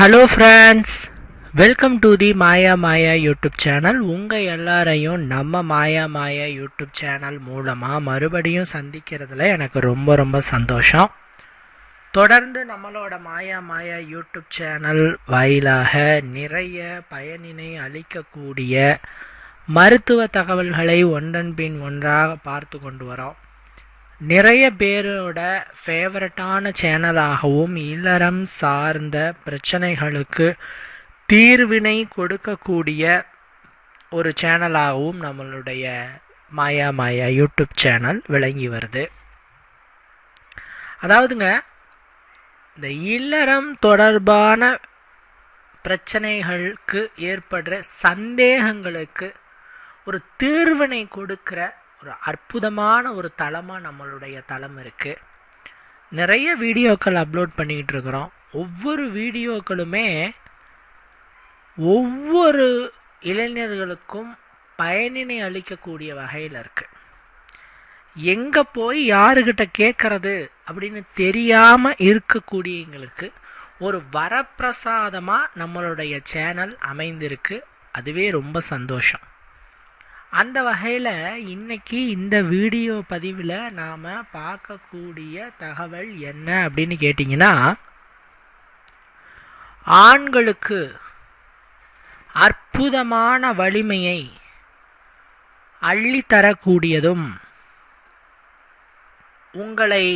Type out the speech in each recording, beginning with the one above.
Hello friends, welcome to the Maya Maya YouTube channel. உங்கள் எல்லாரையும் நம்ம மாயா மாயா யூடியூப் சேனல் மூலமாக மறுபடியும் சந்திக்கிறதுல எனக்கு ரொம்ப ரொம்ப சந்தோஷம். தொடர்ந்து நம்மளோட மாயா மாயா யூடியூப் சேனல் வாயிலாக நிறைய பயனினை அளிக்கக்கூடிய மருத்துவ தகவல்களை ஒன்றன் பின் ஒன்றாக பார்த்து கொண்டு வரோம். நிறைய பேரோட ஃபேவரட்டான சேனலாகவும் இல்லறம் சார்ந்த பிரச்சனைகளுக்கு தீர்வினை கொடுக்கக்கூடிய ஒரு சேனலாகவும் நம்மளுடைய மாயா மாயா யூடியூப் சேனல் விளங்கி வருது. அதாவதுங்க, இந்த இல்லறம் தொடர்பான பிரச்சனைகளுக்கு ஏற்படுற சந்தேகங்களுக்கு ஒரு தீர்வினை கொடுக்கிற ஒரு அற்புதமான ஒரு தளமாக நம்மளுடைய தளம் இருக்குது. நிறைய வீடியோக்கள் அப்லோட் பண்ணிக்கிட்டு இருக்கிறோம். ஒவ்வொரு வீடியோக்களுமே ஒவ்வொரு இளைஞர்களுக்கும் பயனினை அளிக்கக்கூடிய வகையில் இருக்குது. எங்கே போய் யாருக்கிட்ட கேட்கறது அப்படின்னு தெரியாமல் இருக்கக்கூடியவங்களுக்கு ஒரு வரப்பிரசாதமாக நம்மளுடைய சேனல் அமைந்திருக்கு. அதுவே ரொம்ப சந்தோஷம். அந்த வகையில் இன்னைக்கு இந்த வீடியோ பதிவில் நாம் பார்க்கக்கூடிய தகவல் என்ன அப்படின்னு கேட்டிங்கன்னா, ஆண்களுக்கு அற்புதமான வலிமையை அள்ளித்தரக்கூடியதும் உங்களை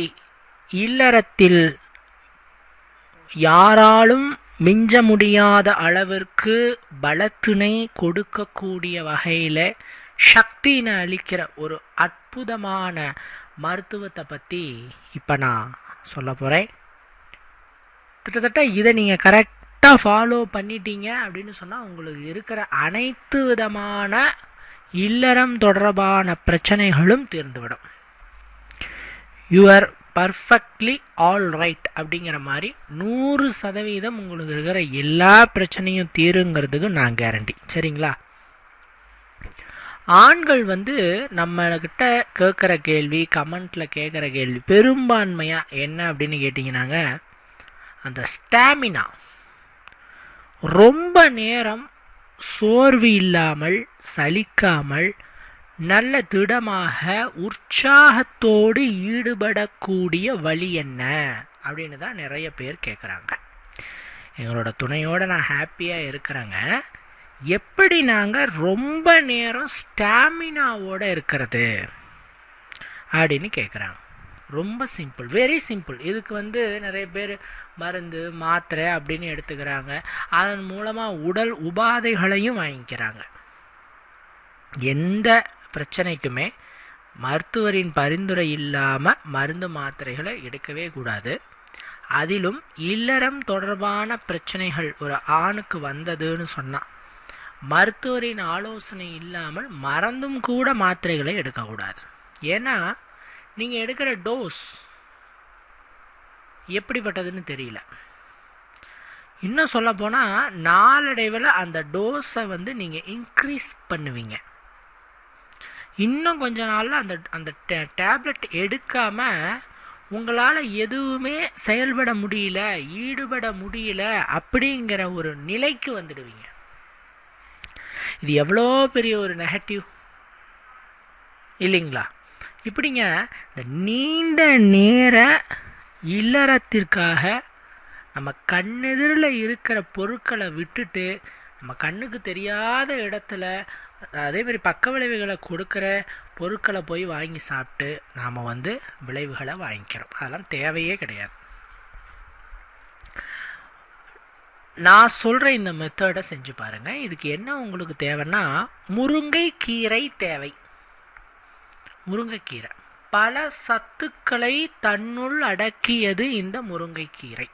இல்லறத்தில் யாராலும் மிஞ்ச முடியாத அளவிற்கு பலத்தினை கொடுக்கக்கூடிய வகையில் சக்தியினை அளிக்கிற ஒரு அற்புதமான மருத்துவத்தை பற்றி இப்போ நான் சொல்ல போகிறேன். கிட்டத்தட்ட இதை நீங்கள் கரெக்டாக ஃபாலோ பண்ணிட்டீங்க அப்படின்னு சொன்னால் உங்களுக்கு இருக்கிற அனைத்து விதமான இல்லறம் தொடர்பான பிரச்சனைகளும் தீர்ந்துவிடும். You are perfectly all right அப்படிங்கிற மாதிரி 100% உங்களுக்கு இருக்கிற எல்லா பிரச்சனையும் தீருங்கிறதுக்கு நான் கேரண்டி. சரிங்களா? ஆண்கள் நம்மக்கிட்ட கேட்குற கேள்வி, கமெண்ட்டில் கேட்குற கேள்வி பெரும்பான்மையாக என்ன அப்படின்னு கேட்டிங்கன்னாங்க, அந்த ஸ்டாமினா, ரொம்ப நேரம் சோர்வு இல்லாமல் சலிக்காமல் நல்ல திடமாக உற்சாகத்தோடு ஈடுபடக்கூடிய வழி என்ன அப்படின்னு தான் நிறைய பேர் கேட்குறாங்க. எங்களோட துணையோடு நான் ஹாப்பியாக இருக்கிறேங்க. எப்படி நாங்கள் ரொம்ப நேரம் ஸ்டாமினாவோடு இருக்கிறது அப்படின்னு கேட்குறாங்க. ரொம்ப சிம்பிள், வெரி சிம்பிள். இதுக்கு நிறைய பேர் மருந்து மாத்திரை அப்படின்னு எடுத்துக்கிறாங்க. அதன் மூலமாக உடல் உபாதைகளையும் வாங்கிக்கிறாங்க. எந்த பிரச்சனைக்குமே மருத்துவரின் பரிந்துரை இல்லாமல் மருந்து மாத்திரைகளை எடுக்கவே கூடாது. அதிலும் இல்லறம் தொடர்பான பிரச்சனைகள் ஒரு ஆணுக்கு வந்ததுன்னு சொன்னால் மருத்துவரின் ஆலோசனை இல்லாமல் மறந்தும் கூட மாத்திரைகளை எடுக்கக்கூடாது. ஏன்னா நீங்கள் எடுக்கிற டோஸ் எப்படிப்பட்டதுன்னு தெரியல. இன்னும் சொல்ல போனால் நாளடைவில் அந்த டோஸை நீங்கள் இன்க்ரீஸ் பண்ணுவீங்க. இன்னும் கொஞ்ச நாளில் அந்த டேப்லெட் எடுக்காமல் உங்களால் எதுவுமே செயல்பட முடியல, ஈடுபட முடியல அப்படிங்கிற ஒரு நிலைக்கு வந்துடுவீங்க. இது எவ்வளோ பெரிய ஒரு நெகட்டிவ் இல்லைங்களா? இப்படிங்க இந்த நீண்ட நேர இல்லறத்திற்காக நம்ம கண்ணெதிரில் இருக்கிற பொருட்களை விட்டுட்டு நம்ம கண்ணுக்கு தெரியாத இடத்துல அதேமாதிரி பக்க விளைவுகளை கொடுக்குற பொருட்களை போய் வாங்கி சாப்பிட்டு நாம் விளைவுகளை வாங்கிக்கிறோம். அதெல்லாம் தேவையே கிடையாது. நான் சொல்கிற இந்த மெத்தடை செஞ்சு பாருங்கள். இதுக்கு என்ன உங்களுக்கு தேவைன்னா, முருங்கைக்கீரை தேவை. முருங்கைக்கீரை பல சத்துக்களை தன்னுள் அடக்கியது இந்த முருங்கைக்கீரை.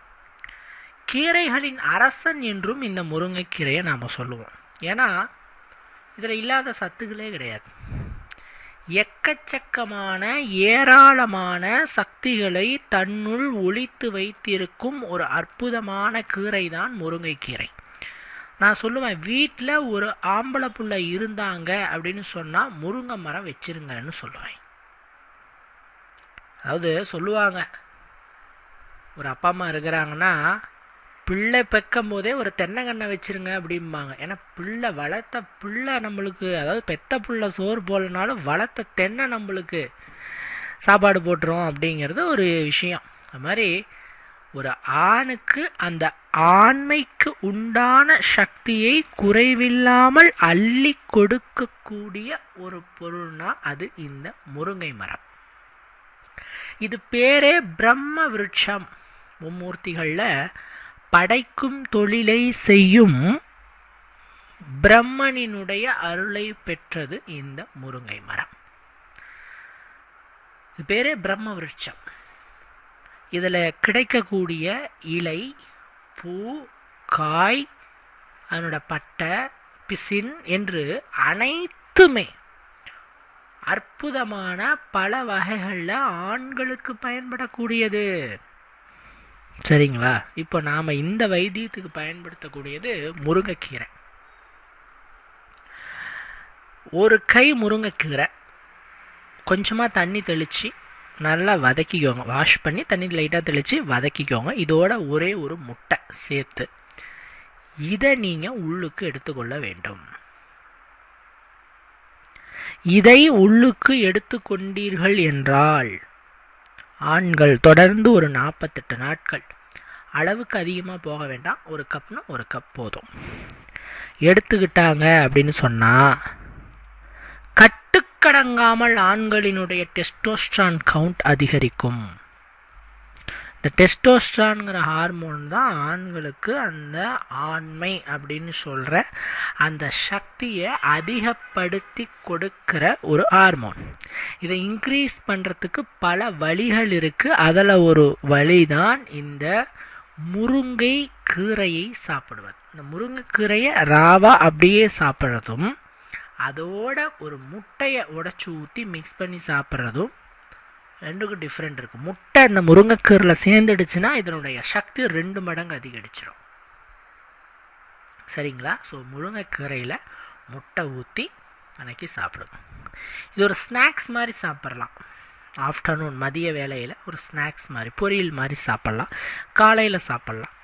கீரைகளின் அரசன் என்றும் இந்த முருங்கைக்கீரையை நாம் சொல்லுவோம். ஏன்னா இதில் இல்லாத சத்துக்களே கிடையாது. எக்கச்சக்கமான ஏராளமான சக்திகளை தன்னுள் ஒளித்து வைத்திருக்கும் ஒரு அற்புதமான கீரை தான் முருங்கைக்கீரை. நான் சொல்லுவேன், வீட்டில் ஒரு ஆம்பளை புள்ள இருந்தாங்க அப்படின்னு சொன்னால் முருங்கை மரம் வச்சிருங்கன்னு சொல்லுவேன். அதாவது சொல்லுவாங்க, ஒரு அப்பா அம்மா இருக்கிறாங்கன்னா பிள்ளை பெக்கும் போதே ஒரு தென்னங்கண்ணை வச்சுருங்க அப்படிம்பாங்க. ஏன்னா பிள்ளை வளர்த்த பிள்ளை நம்மளுக்கு, அதாவது பெத்த பிள்ளை சோறு போலனாலும் வளர்த்த தென்னை நம்மளுக்கு சாப்பாடு போட்டுரும் அப்படிங்கிறது ஒரு விஷயம். அது மாதிரி ஒரு ஆணுக்கு அந்த ஆண்மைக்கு உண்டான சக்தியை குறைவில்லாமல் அள்ளி கொடுக்கக்கூடிய ஒரு பொருள்னா அது இந்த முருங்கை மரம். இது பேரே பிரம்ம விருட்சம். மும்மூர்த்திகளில் படைக்கும் தொழிலை செய்யும் பிரம்மனினுடைய அருளை பெற்றது இந்த முருங்கை மரம். இது பேரே பிரம்ம விருட்சம். இதில் கிடைக்கக்கூடிய இலை, பூ, காய், அதனோட பட்டை, பிசின் என்று அனைத்துமே அற்புதமான பல வகைகளில் ஆண்களுக்கு பயன்படக்கூடியது. சரிங்களா? இப்போ நாம் இந்த வைத்தியத்துக்கு பயன்படுத்தக்கூடியது முருங்கைக்கீரை. ஒரு கை முருங்கைக்கீரை கொஞ்சமாக தண்ணி தெளித்து நல்லா வதக்கிக்கோங்க. வாஷ் பண்ணி தண்ணி லைட்டாக தெளித்து வதக்கிக்கோங்க. இதோட ஒரே ஒரு முட்டை சேர்த்து இதை நீங்கள் உள்ளுக்கு எடுத்துக்கொள்ள வேண்டும். இதை உள்ளுக்கு எடுத்துக்கொண்டீர்கள் என்றால் ஆண்கள் தொடர்ந்து ஒரு 48 நாட்கள், அளவுக்கு அதிகமாக போக வேண்டாம், ஒரு கப்னா ஒரு கப் போதும், எடுத்துக்கிட்டாங்க அப்படின்னு சொன்னால் கட்டுக்கடங்காமல் ஆண்களினுடைய டெஸ்டோஸ்டரான் கவுண்ட் அதிகரிக்கும். இந்த டெஸ்டோஸ்டரான்ங்கிற ஹார்மோன் தான் ஆண்களுக்கு அந்த ஆண்மை அப்படின்னு சொல்கிற அந்த சக்தியை அதிகப்படுத்தி கொடுக்கிற ஒரு ஹார்மோன். இதை இன்க்ரீஸ் பண்ணுறதுக்கு பல வழிகள் இருக்குது. அதில் ஒரு வழி தான் இந்த முருங்கை கீரையை சாப்பிடுவது. இந்த முருங்கைக்கீரையை ராவா அப்படியே சாப்பிட்றதும், அதோட ஒரு முட்டையை உடைச்சி ஊற்றி மிக்ஸ் பண்ணி சாப்பிட்றதும் ரெண்டுக்கும் டிஃப்ரெண்ட் இருக்குது. முட்டை இந்த முருங்கைக்கீரையில் சேர்ந்துடுச்சுன்னா இதனுடைய சக்தி 2 மடங்கு அதிகரிச்சிடும். சரிங்களா? ஸோ முருங்கைக்கீரையில் முட்டை ஊற்றி அன்னைக்கு சாப்பிடுங்க. இது ஒரு ஸ்நாக்ஸ் மாதிரி சாப்பிட்லாம். ஆஃப்டர்நூன் மதிய வேளையில் ஒரு ஸ்நாக்ஸ் மாதிரி, பொரியல் மாதிரி சாப்பிட்லாம், காலையில் சாப்பிட்லாம்.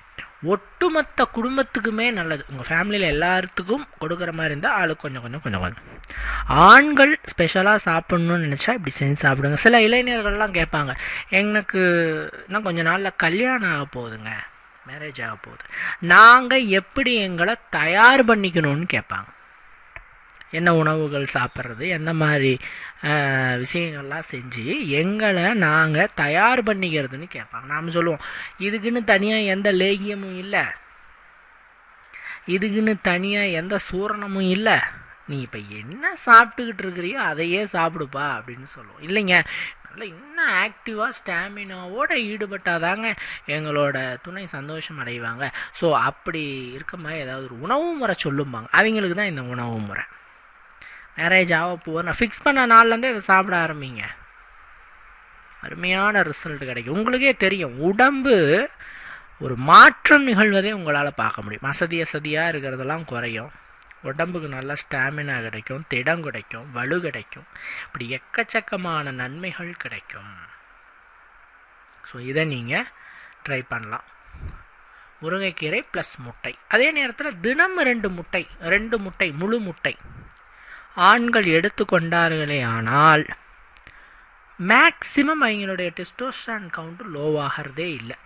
ஒட்டுமொத்த குடும்பத்துக்குமே நல்லது. உங்கள் ஃபேமிலியில் எல்லாத்துக்கும் கொடுக்குற மாதிரி இருந்தால் ஆளுக்கு கொஞ்சம் கொஞ்சம் கொஞ்சம் கொஞ்சம். ஆண்கள் ஸ்பெஷலாக சாப்பிட்ணுன்னு நினச்சா இப்படி செஞ்சு சாப்பிடுங்க. சில இளைஞர்கள்லாம் கேட்பாங்க, எனக்கு இன்னும் கொஞ்சம் நாளில் கல்யாணம் ஆக போகுதுங்க, மேரேஜ் ஆக போகுது, நாங்கள் எப்படி எங்களை தயார் பண்ணிக்கணும்னு கேட்பாங்க. என்ன உணவுகள் சாப்பிட்றது, எந்த மாதிரி விஷயங்கள்லாம் செஞ்சு எங்களை நாங்கள் தயார் பண்ணிக்கிறதுன்னு கேட்பாங்க. நாம் சொல்லுவோம், இதுக்குன்னு தனியாக எந்த லேகியமும் இல்லை, இதுக்குன்னு தனியாக எந்த சூரணமும் இல்லை, நீ இப்போ என்ன சாப்பிட்டுக்கிட்டு இருக்கிறியோ அதையே சாப்பிடுப்பா அப்படின்னு சொல்லுவோம். இல்லைங்க, நல்லா இன்னும் ஆக்டிவாக ஸ்டாமினாவோடு ஈடுபட்டாதாங்க எங்களோட துணை சந்தோஷம் அடைவாங்க. ஸோ அப்படி இருக்க மாதிரி ஏதாவது ஒரு உணவு முறை சொல்லும்பாங்க. அவங்களுக்கு தான் இந்த உணவு முறை. மேரேஜ் ஆக போகிறேன் நான் ஃபிக்ஸ் பண்ண நாள்லேருந்தே இதை சாப்பிட ஆரம்பிங்க, அருமையான ரிசல்ட் கிடைக்கும். உங்களுக்கே தெரியும், உடம்பு ஒரு மாற்றம் நிகழ்வதே உங்களால் பார்க்க முடியும். அசதியாக இருக்கிறதெல்லாம் குறையும், உடம்புக்கு நல்ல ஸ்டாமினா கிடைக்கும், திடம் கிடைக்கும், வலு கிடைக்கும், இப்படி எக்கச்சக்கமான நன்மைகள் கிடைக்கும். ஸோ இதை நீங்கள் ட்ரை பண்ணலாம். முருங்கைக்கீரை ப்ளஸ் முட்டை. அதே நேரத்தில் தினம் 2 முட்டை முழு முட்டை ஆண்கள் எடுத்துக்கொண்டார்களே ஆனால் மேக்சிமம் அவங்களுடைய டெஸ்டோஸ்டரான் கவுண்ட்டு லோவாகிறதே இல்லை.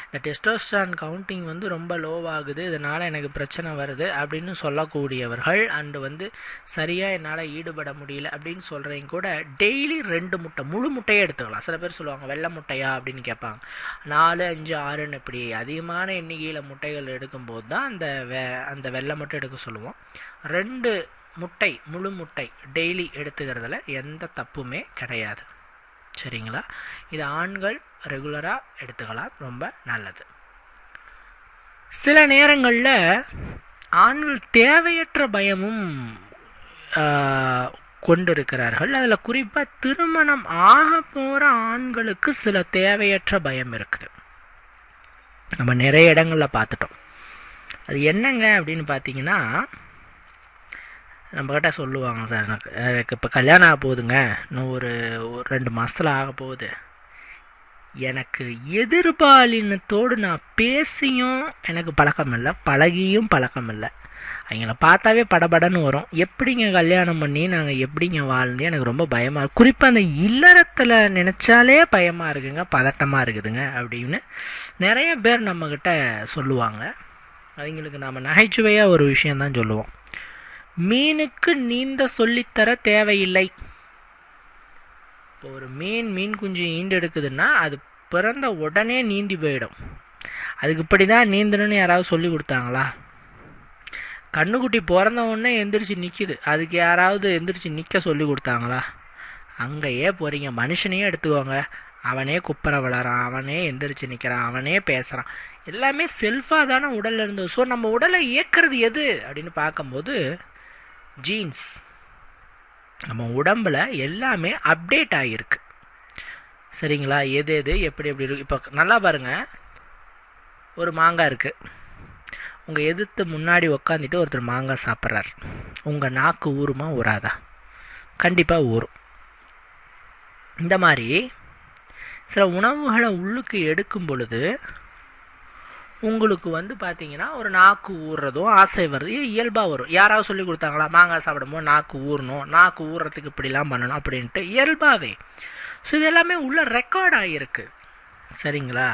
இந்த டெஸ்டோஸ்டரான் கவுண்டிங் ரொம்ப லோவாகுது, இதனால் எனக்கு பிரச்சனை வருது அப்படின்னு சொல்லக்கூடியவர்கள் அண்டு சரியாக என்னால் ஈடுபட முடியல அப்படின்னு சொல்கிறவங்க கூட டெய்லி 2 முட்டை முழு முட்டையே எடுத்துக்கலாம். சில பேர் சொல்லுவாங்க, வெள்ளை முட்டையா அப்படின்னு கேட்பாங்க. 4, 5, 6ன்னு இப்படி அதிகமான எண்ணிக்கையில் முட்டைகள் எடுக்கும்போது தான் அந்த வெள்ளை முட்டை எடுக்க சொல்லுவோம். 2 முட்டை முழு முட்டை டெய்லி எடுத்துக்கிறதுல எந்த தப்புமே கிடையாது. சரிங்களா? இது ஆண்கள் ரெகுலராக எடுத்துக்கலாம், ரொம்ப நல்லது. சில நேரங்களில் ஆண்கள் தேவையற்ற பயமும் கொண்டிருக்கிறார்கள். அதில் குறிப்பாக திருமணம் ஆக போகிற ஆண்களுக்கு சில தேவையற்ற பயம் இருக்குது. நம்ம நிறைய இடங்களில் பார்த்துட்டோம். அது என்னங்க அப்படின்னு பார்த்தீங்கன்னா, நம்மக்கிட்ட சொல்லுவாங்க, சார் எனக்கு இப்போ கல்யாணம் ஆக போகுதுங்க, இன்னும் ஒரு 2 மாதத்தில் ஆக போகுது, எனக்கு எதிர்பாலினத்தோடு நான் பேசியும் எனக்கு பழக்கம் இல்லை, பழகியும் பழக்கம் இல்லை. அவங்கள பார்த்தாவே படபடன்னு வரும். எப்படிங்க கல்யாணம் பண்ணி நாங்கள் எப்படிங்க வாழ்ந்து எனக்கு ரொம்ப பயமாக இருக்கு. குறிப்பாக அந்த இல்லறத்தில் நினச்சாலே பயமாக இருக்குங்க, பதட்டமாக இருக்குதுங்க அப்படின்னு நிறைய பேர் நம்மக்கிட்ட சொல்லுவாங்க. அவங்களுக்கு நாம் நகைச்சுவையாக ஒரு விஷயந்தான் சொல்லுவோம். மீனுக்கு நீந்த சொல்லித்தர தேவையில்லை. இப்போ ஒரு மீன் குஞ்சு ஈண்டெடுக்குதுன்னா அது பிறந்த உடனே நீந்தி போயிடும். அதுக்கு இப்படி தான் நீந்தணும்னு யாராவது சொல்லி கொடுத்தாங்களா? கண்ணுக்குட்டி பிறந்த உடனே எந்திரிச்சு நிற்கிது, அதுக்கு யாராவது எந்திரிச்சு நிற்க சொல்லி கொடுத்தாங்களா? அங்கேயே போகிறீங்க. மனுஷனையே எடுத்துக்கோங்க, அவனே குப்பரை விளாட்றான், அவனே எந்திரிச்சு நிற்கிறான், அவனே பேசுகிறான், எல்லாமே செல்ஃபாக தானே உடலில் இருந்தது. ஸோ நம்ம உடலை இயக்கிறது எது அப்படின்னு பார்க்கும்போது ஜீன்ஸ். நம்ம உடம்பில் எல்லாமே அப்டேட் ஆகியிருக்கு. சரிங்களா? எது எது எப்படி எப்படி இருக்கு. இப்போ நல்லா பாருங்கள், ஒரு மாங்காய் இருக்குது. உங்கள் எதிர்த்து முன்னாடி உக்காந்துட்டு ஒருத்தர் மாங்காய் சாப்பிட்றாரு. உங்கள் நாக்கு ஊறுமா ஊறாதா? கண்டிப்பாக ஊறும். இந்த மாதிரி சில உணவுகளை உள்ளுக்கு எடுக்கும் பொழுது உங்களுக்கு பார்த்தீங்கன்னா ஒரு நாக்கு ஊறுறதும் ஆசை வருது, இயல்பாக வரும். யாராவது சொல்லி கொடுத்தாங்களா மாங்காய் சாப்பிடும்போது நாக்கு ஊறணும், நாக்கு ஊறுறதுக்கு இப்படிலாம் பண்ணணும் அப்படின்ட்டு? இயல்பாகவே. ஸோ இது எல்லாமே உள்ள ரெக்கார்ட் ஆகியிருக்கு. சரிங்களா?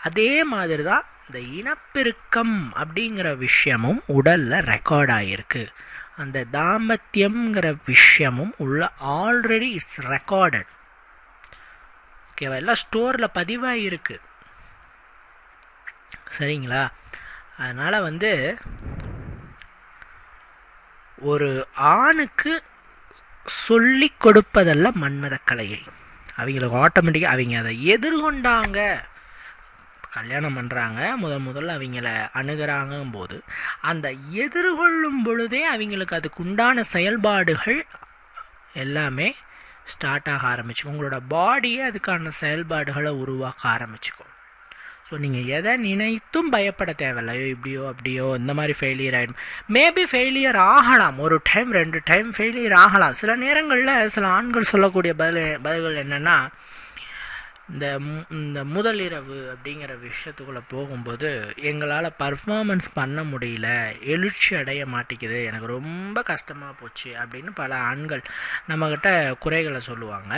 அதே மாதிரி தான் இந்த இனப்பெருக்கம் அப்படிங்கிற விஷயமும் உடலில் ரெக்கார்ட் ஆகிருக்கு. அந்த தாம்பத்தியம்ங்கிற விஷயமும் உள்ள ஆல்ரெடி இட்ஸ் ரெக்கார்டட். ஓகேவா? எல்லாம் ஸ்டோரில் பதிவாகிருக்கு. சரிங்களா? அதனால் ஒரு ஆணுக்கு சொல்லி கொடுப்பதல்ல மன்மதக்கலையை. அவங்களுக்கு ஆட்டோமேட்டிக்காக அவங்க அதை எதிர்கொண்டாங்க. கல்யாணம் பண்ணுறாங்க, முதல்ல அவங்கள அணுகிறாங்கும் போது அந்த எதிர்கொள்ளும் பொழுதே அவங்களுக்கு அதுக்கு உண்டான செயல்பாடுகள் எல்லாமே ஸ்டார்ட் ஆக ஆரம்பிச்சுக்கும். உங்களோட பாடியே அதுக்கான செயல்பாடுகளை உருவாக்க ஆரம்பிச்சுக்கும். ஸோ நீங்கள் எதை நினைத்தும் பயப்பட தேவையில்ல. இப்படியோ அப்படியோ இந்த மாதிரி ஃபெயிலியர் ஆகிடும். மேபி ஃபெயிலியர் ஆகலாம், ஒரு டைம் 2 டைம் ஃபெயிலியர் ஆகலாம். சில நேரங்களில் சில ஆண்கள் சொல்லக்கூடிய பதில்கள் என்னென்னா, இந்த முதலிரவு அப்படிங்கிற விஷயத்துக்குள்ளே போகும்போது எங்களால் பர்ஃபார்மன்ஸ் பண்ண முடியல, எழுச்சி அடைய மாட்டேங்குது, எனக்கு ரொம்ப கஷ்டமாக போச்சு அப்படின்னு பல ஆண்கள் நம்மக்கிட்ட குறைகளை சொல்லுவாங்க.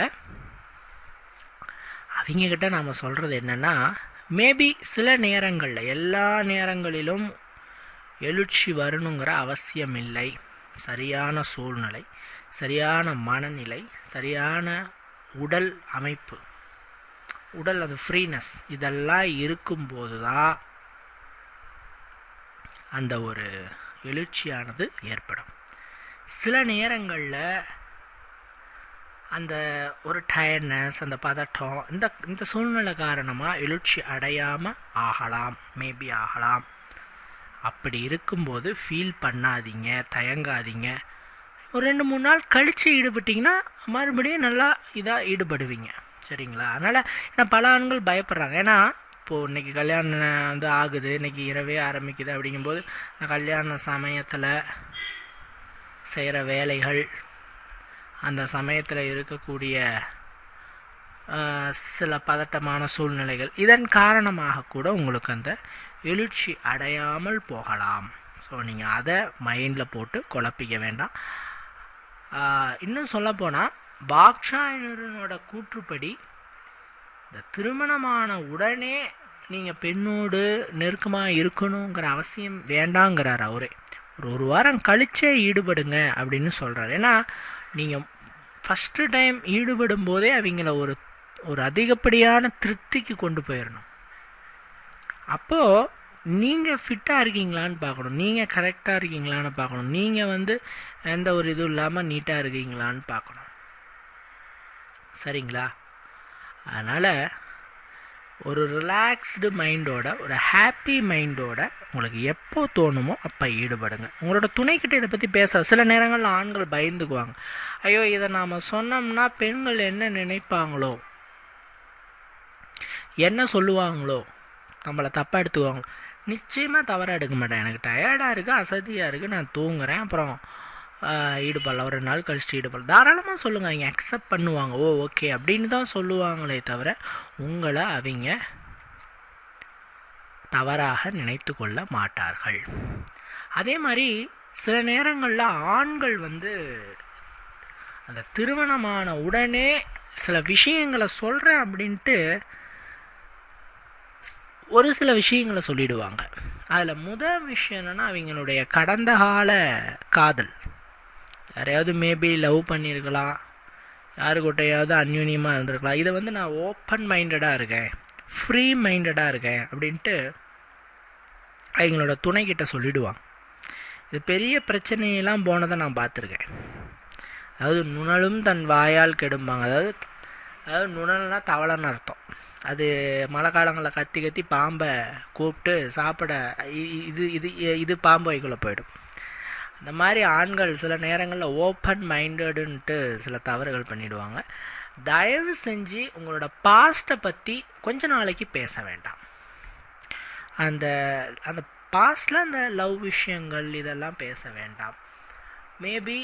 அவங்கக்கிட்ட நாம் சொல்கிறது என்னென்னா, மேபி சில நேரங்களில், எல்லா நேரங்களிலும் எழுச்சி வரணுங்கிற அவசியம் இல்லை. சரியான சூழ்நிலை, சரியான மனநிலை, சரியான உடல் அமைப்பு, உடல் அது ஃப்ரீனஸ், இதெல்லாம் இருக்கும்போது தான் அந்த ஒரு எழுச்சியானது ஏற்படும். சில நேரங்களில் அந்த ஒரு டயர்ட்னஸ், அந்த பதட்டம், இந்த சூழ்நிலை காரணமாக எழுச்சி அடையாமல் ஆகலாம், மேபி ஆகலாம். அப்படி இருக்கும்போது ஃபீல் பண்ணாதீங்க, தயங்காதீங்க. ஒரு 2-3 நாள் கழித்து ஈடுபட்டிங்கன்னா மறுபடியும் நல்லா இதாக ஈடுபடுவீங்க. சரிங்களா? அதனால் ஏன்னா பல ஆண்கள் பயப்படுறாங்க. ஏன்னா இப்போது இன்றைக்கி கல்யாணம் ஆகுது, இன்றைக்கி இரவே ஆரம்பிக்குது. அப்படிங்கும்போது இந்த கல்யாண சமயத்தில் செய்கிற வேலைகள், அந்த சமயத்தில் இருக்கக்கூடிய சில பதட்டமான சூழ்நிலைகள், இதன் காரணமாக கூட உங்களுக்கு அந்த எழுச்சி அடையாமல் போகலாம். ஸோ நீங்கள் அதை மைண்டில் போட்டு குழப்பிக்க வேண்டாம். இன்னும் சொல்லப்போனால் பாக்ஷாயனரோட கூற்றுப்படி இந்த திருமணமான உடனே நீங்கள் பெண்ணோடு நெருக்கமாக இருக்கணுங்கிற அவசியம் வேண்டாங்கிறார் அவரே. ஒரு வாரம் கழிச்சே ஈடுபடுங்க அப்படின்னு சொல்கிறார். ஏன்னா நீங்கள் ஃபஸ்ட்டு டைம் ஈடுபடும் போதே அவங்கள ஒரு அதிகப்படியான திருப்திக்கு கொண்டு போயிடணும். அப்போது நீங்கள் ஃபிட்டாக இருக்கீங்களான்னு பார்க்கணும், நீங்கள் கரெக்டாக இருக்கீங்களான்னு பார்க்கணும், நீங்கள் எந்த ஒரு இதுவும் இல்லாமல் நீட்டாக இருக்கீங்களான்னு பார்க்கணும். சரிங்களா? அதனால் ஒரு ரிலாக்ஸ்டு மைண்டோட, ஒரு ஹாப்பி மைண்டோட உங்களுக்கு எப்போ தோணுமோ அப்போ ஈடுபடுங்க. உங்களோட துணைக்கிட்ட இதை பற்றி பேச சில நேரங்களில் ஆண்கள் பயந்துக்குவாங்க. ஐயோ, இதை நாம் சொன்னோம்னா பெண்கள் என்ன நினைப்பாங்களோ, என்ன சொல்லுவாங்களோ, நம்மளை தப்பாக எடுத்துக்குவாங்களோ. நிச்சயமாக தவறாக எடுக்க மாட்டேன். எனக்கு டயர்டாக இருக்குது, அசதியாக இருக்குது, நான் தூங்குறேன், அப்புறம் ஈடுபடலாம், ஒரு 2 நாள் கழிச்சுட்டு ஈடுபடலாம், தாராளமாக சொல்லுங்கள். அவங்க அக்செப்ட் பண்ணுவாங்க. ஓகே அப்படின்னு தான் சொல்லுவாங்களே தவிர உங்களை அவங்க தவறாக நினைத்து கொள்ள மாட்டார்கள். அதே மாதிரி சில நேரங்களில் ஆண்கள் வந்து அந்த திருமணமான உடனே சில விஷயங்களை சொல்கிறேன் அப்படின்ட்டு ஒரு சில விஷயங்களை சொல்லிடுவாங்க. அதில் முதல் விஷயம் என்னென்னா, அவங்களுடைய கடந்த கால காதல், யாரையாவது மேபி லவ் பண்ணியிருக்கலாம், யாருக்கிட்டையாவது அந்யூன்யமாக இருந்திருக்கலாம். இதை வந்து நான் ஓப்பன் மைண்டடாக இருக்கேன், ஃப்ரீ மைண்டடாக இருக்கேன் அப்படின்ட்டு அவங்களோட துணைக்கிட்ட சொல்லிவிடுவாங்க. இது பெரிய பிரச்சனையெல்லாம் போனதை நான் பார்த்துருக்கேன். அதாவது நுணலும் தன் வாயால் கெடும்பாங்க. அதாவது நுணல்னா தவளைன்னு அர்த்தம். அது மழை காலங்களில் கத்தி கத்தி பாம்பை கூப்பிட்டு சாப்பிட இது இது இது பாம்பு வைக்குள்ளே போயிடும். அந்த மாதிரி ஆண்கள் சில நேரங்களில் ஓப்பன் மைண்டடுன்ட்டு சில தவறுகள் பண்ணிவிடுவாங்க. தயவு செஞ்சு உங்களோட பாஸ்ட்டை பற்றி கொஞ்ச நாளைக்கு பேச வேண்டாம். அந்த அந்த பாஸ்டில் அந்த லவ் விஷயங்கள் இதெல்லாம் பேச வேண்டாம். மேபி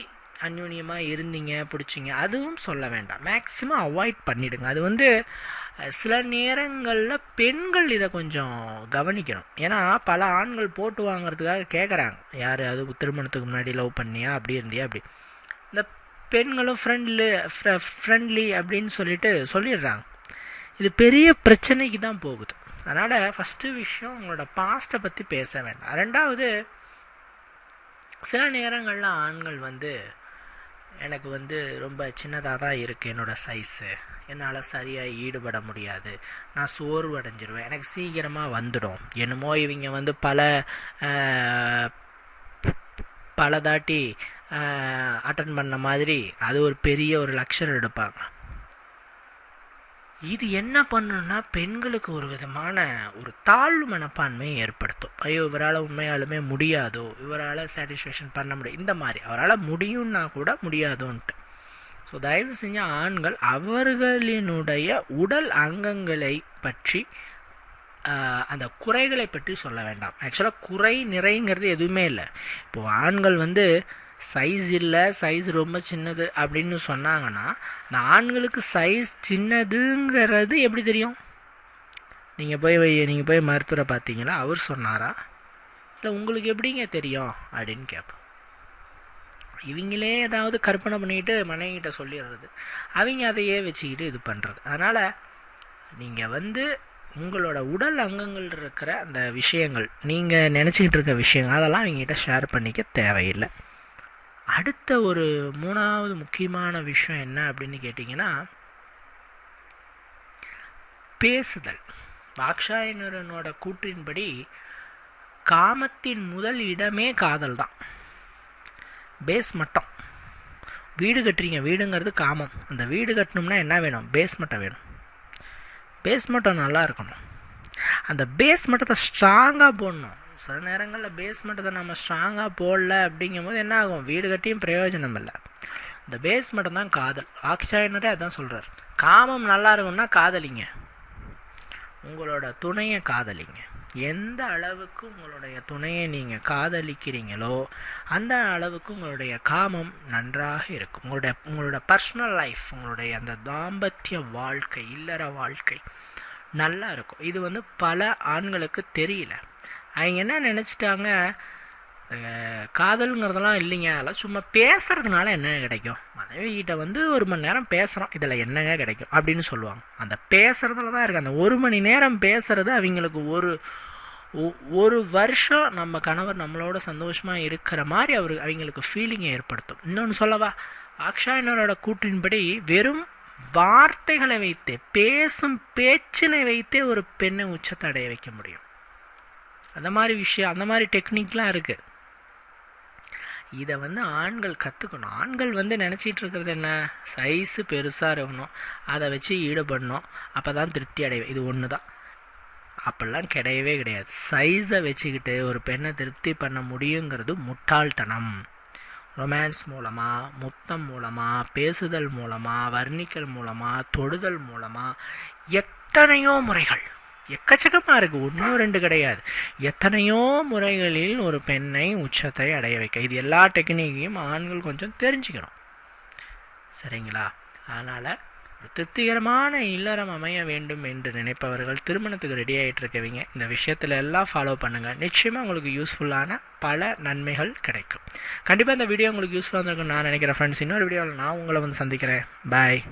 அந்யூன்யமாக இருந்தீங்க, பிடிச்சிங்க, அதுவும் சொல்ல வேண்டாம். மேக்ஸிமம் அவாய்ட் பண்ணிவிடுங்க. அது வந்து சில நேரங்களில் பெண்கள் இதை கொஞ்சம் கவனிக்கணும். ஏன்னா பல ஆண்கள் போட்டு வாங்கிறதுக்காக கேட்குறாங்க, யார் அது திருமணத்துக்கு முன்னாடி லவ் பண்ணியா, அப்படி இருந்தியா, அப்படி. இந்த பெண்களும் ஃப்ரெண்ட்லி அப்படின்னு சொல்லிடுறாங்க. இது பெரிய பிரச்சனைக்கு தான் போகுது. அதனால் ஃபஸ்ட்டு விஷயம், உங்களோட பாஸ்ட்டை பற்றி பேச வேண்டாம். ரெண்டாவது, சில நேரங்களில் ஆண்கள் வந்து எனக்கு வந்து ரொம்ப சின்னதாக தான் இருக்குது என்னோடய சைஸு, என்னால் சரியாக ஈடுபட முடியாது, நான் சோர்வு அடைஞ்சிருவேன், எனக்கு சீக்கிரமாக வந்துடும், என்னமோ இவங்க வந்து பல தாட்டி அட்டன் பண்ண மாதிரி அது ஒரு பெரிய ஒரு லெக்சர் எடுப்பாங்க. இது என்ன பண்ணுன்னா பெண்களுக்கு ஒரு விதமான ஒரு தாழ்வு மனப்பான்மையை ஏற்படுத்தும். ஐயோ, இவரால் உண்மையாலுமே முடியாதோ, இவரால் சாட்டிஸ்ஃபேக்ஷன் பண்ண முடியும், இந்த மாதிரி அவரால் முடியும்னா கூட முடியாதோன்ட்டு. ஸோ தயவு செஞ்ச ஆண்கள் அவர்களினுடைய உடல் அங்கங்களை பற்றி அந்த குறைகளை பற்றி சொல்ல வேண்டாம். ஆக்சுவலாக குறை நிறைங்கிறது எதுவுமே இல்லை. இப்போது ஆண்கள் வந்து சைஸ் இல்லை, சைஸ் ரொம்ப சின்னது அப்படின்னு சொன்னாங்கன்னா, அந்த ஆண்களுக்கு சைஸ் சின்னதுங்கிறது எப்படி தெரியும்? நீங்கள் போய் மருத்துவரை பார்த்தீங்களா, அவர் சொன்னாரா, இல்லை உங்களுக்கு எப்படிங்க தெரியும் அப்படின்னு கேட்போம். இவங்களே ஏதாவது கற்பனை பண்ணிக்கிட்டு மனைவிகிட்ட சொல்லிடுறது, அவங்க அதையே வச்சுக்கிட்டு இது பண்ணுறது. அதனால் நீங்கள் வந்து உங்களோட உடல் அங்கங்கள் இருக்கிற அந்த விஷயங்கள், நீங்கள் நினச்சிக்கிட்டு இருக்க விஷயங்கள், அதெல்லாம் அவங்ககிட்ட ஷேர் பண்ணிக்க தேவையில்லை. அடுத்த ஒரு 3வது முக்கியமான விஷயம் என்ன அப்படின்னு கேட்டிங்கன்னா, பேசுதல். தாக்ஷாயணனோட கூற்றின்படி காமத்தின் முதல் இடமே காதல் தான், பேஸ் மட்டம். வீடு கட்டுறீங்க, வீடுங்கிறது காமம். அந்த வீடு கட்டணும்னா என்ன வேணும்? பேஸ் மட்டம் வேணும். பேஸ் மட்டம் நல்லா இருக்கணும். அந்த பேஸ் மட்டத்தை ஸ்ட்ராங்காக போடணும். சில நேரங்களில் பேஸ் மட்டத்தை நம்ம ஸ்ட்ராங்காக போடல அப்படிங்கும் போது என்ன ஆகும்? வீடு கட்டியும் பிரயோஜனம் இல்லை. இந்த பேஸ் மட்டம் தான் காதல். தாக்ஷாயணரே அதான் சொல்கிறார். காமம் நல்லா இருக்கும்னா காதலிங்க, உங்களோட துணையை காதலிங்க. எந்த அளவுக்கு உங்களுடைய துணையை நீங்கள் காதலிக்கிறீங்களோ அந்த அளவுக்கு உங்களுடைய காமம் நன்றாக இருக்கும். உங்களோட பர்சனல் லைஃப், உங்களுடைய அந்த தாம்பத்திய வாழ்க்கை, இல்லற வாழ்க்கை நல்லா இருக்கும். இது வந்து பல ஆண்களுக்கு தெரியல. அவங்க என்ன நினச்சிட்டாங்க, காதலுங்கிறதெல்லாம் இல்லைங்க, அதெல்லாம் சும்மா பேசுறதுனால என்ன கிடைக்கும், மனைவிகிட்ட வந்து 1 மணி நேரம் பேசுகிறோம், இதில் என்னங்க கிடைக்கும் அப்படின்னு சொல்லுவாங்க. அந்த பேசுறதுல தான் இருக்குது. அந்த 1 மணி நேரம் பேசுறது அவங்களுக்கு ஒரு வருஷம் நம்ம கணவர் நம்மளோட சந்தோஷமாக இருக்கிற மாதிரி அவங்களுக்கு ஃபீலிங்கை ஏற்படுத்தும். இன்னொன்று சொல்லவா, தாக்ஷாயணரோட கூற்றின்படி வெறும் வார்த்தைகளை வைத்தே, பேசும் பேச்சினை வைத்தே ஒரு பெண்ணை உச்சத்தை அடைய வைக்க முடியும். அந்த மாதிரி விஷயம், அந்த மாதிரி டெக்னிக்லாம் இருக்குது. இதை வந்து ஆண்கள் கற்றுக்கணும். ஆண்கள் வந்து நினச்சிட்டு இருக்கிறது என்ன, சைஸு பெருசாக இருக்கணும், அதை வச்சு ஈடுபடணும், அப்போ தான் திருப்தி அடைவேன், இது ஒன்று தான். அப்படிலாம் கிடையவே கிடையாது. சைஸை வச்சுக்கிட்டு ஒரு பெண்ணை திருப்தி பண்ண முடியுங்கிறது முட்டாள்தனம். ரொமான்ஸ் மூலமாக, முத்தம் மூலமாக, பேசுதல் மூலமாக, வர்ணிக்கல் மூலமாக, தொடுதல் மூலமாக, எத்தனையோ முறைகள் எக்கச்சக்கமாக இருக்குது, ஒன்றும் ரெண்டு கிடையாது. எத்தனையோ முறைகளில் ஒரு பெண்ணை உச்சத்தை அடைய வைக்க, இது எல்லா டெக்னிக்கையும் ஆண்கள் கொஞ்சம் தெரிஞ்சுக்கணும். சரிங்களா? அதனால் ஒரு திருப்திகரமான இல்லறம் அமைய வேண்டும் என்று நினைப்பவர்கள், திருமணத்துக்கு ரெடி ஆகிட்டு இருக்கவங்க, இந்த விஷயத்தில் எல்லாம் ஃபாலோ பண்ணுங்கள். நிச்சயமாக உங்களுக்கு யூஸ்ஃபுல்லான பல நன்மைகள் கிடைக்கும். கண்டிப்பாக இந்த வீடியோ உங்களுக்கு யூஸ்ஃபுல்லாக இருக்குன்னு நான் நினைக்கிறேன் ஃப்ரெண்ட்ஸ். இன்னொரு வீடியோவில் நான் உங்களை வந்து சந்திக்கிறேன். பாய்.